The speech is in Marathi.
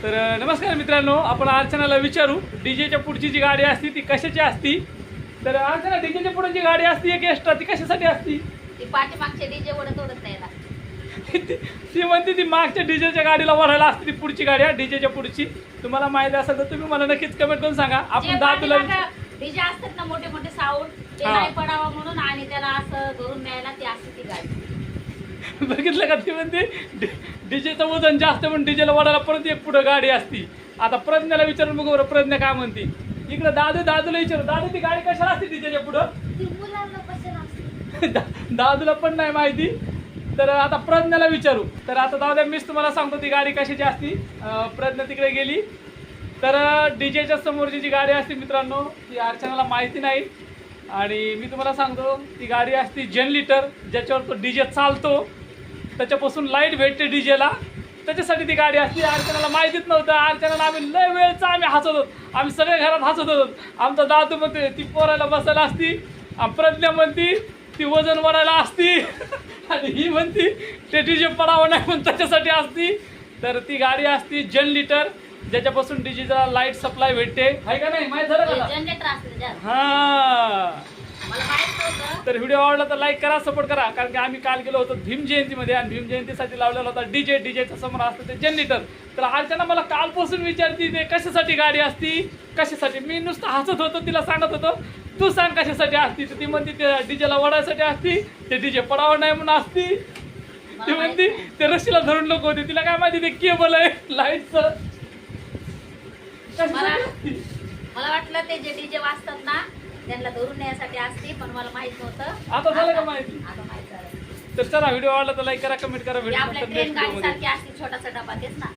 तर नमस्कार मित्रांनो, आपण अर्चनाला विचारू डीजेच्या पुढची जी गाडी असती ती कशाची असती. तर अर्चना, डीजेच्या पुढे जी गाडी असती एक एक्स्ट्रा ती कशासाठी असती? ती पाठीमागच्या डीजे ओढत न्यायला. ती म्हणते ती मागच्या डीजेच्या गाडीला वरायला असते ती पुढची गाडी. डीजेच्या पुढची तुम्हाला माहिती असेल तर तुम्ही मला नक्कीच कमेंट करून सांगा. आपण दादूला डीजे असतात ना मोठे मोठे साऊंड, ते नाही पडावं म्हणून आणि त्याला असं धरून न्यायला ती असते ती गाडी. बघितलं का? ती म्हणते डीजेचं वजन जास्त म्हणून डीजेला वडायला परत एक पुढे गाडी असती. आता प्रज्ञाला विचारून बघू बरं प्रज्ञा काय म्हणते. इकडे दादूला विचारू, दादू ती गाडी कशाला असते डीजेच्या पुढं? दादूला पण नाही माहिती. तर आता प्रज्ञाला विचारू. तर आता दादा मीच तुम्हाला सांगतो ती गाडी कशाची असती. प्रज्ञा तिकडे गेली. तर डीजेच्या समोरची जी गाडी असते मित्रांनो ती अर्चनाला माहिती नाही आणि मी तुम्हाला सांगतो ती गाडी असती जनरेटर, ज्याच्यावर तो डीजे चालतो, त्याच्यापासून लाईट भेटते डीजेला, त्याच्यासाठी ती गाडी असते. अर्चनाला माहितीच नव्हतं. अर्चनाला आम्ही लय वेळचा आम्ही हसत होतो, आम्ही सगळे घरात हसत होतो. आमचा दादू म्हणते ती पोरायला बसायला असती, प्रज्ञा म्हणती ती वजन वाढायला असती आणि ही म्हणती ते डीजे पडावं नाही म्हणून त्याच्यासाठी असती. तर ती गाडी असती जनरेटर, ज्याच्यापासून डीजेला लाईट सप्लाय भेटते. आहे का नाही? माहित झालं का? जनरेटर असते त्याच्यात. हा, मला माहित नव्हतं. तर व्हिडिओ आवडला तर लाईक करा, सपोर्ट करा. कारण की आम्ही काल गेलो होतो भीम जयंतीमध्ये आणि भीम जयंतीसाठी लावलेला होता डीजे. डीजेच्या समोर असतं ते जनरेटर. तर अर्चना मला कालपासून विचारती ते कशासाठी गाडी असती, कशासाठी. मी नुसतं हसत होतो, तिला सांगत होतो तू सांग कशासाठी असती. तर ती म्हणते ते डीजेला वडायसाठी असती, ते डीजे पडावं नाही म्हणून असती. ती म्हणते ते रशीला धरून लोक होते, तिला काय माहिती ते केबल आहे लाईटचं. मला वाटलं ते जे डीजे वाजतात ना त्यांना धरून नेण्यासाठी असते, पण मला माहित नव्हतं. आता झालं का माहिती? आता माहित झालं. तर चला, व्हिडिओ आवडला तर लाईक करा, कमेंट करा. आपल्या ट्रेन गाडी व्हिडिओ सारखी असते, छोटासा डबा तेच ना.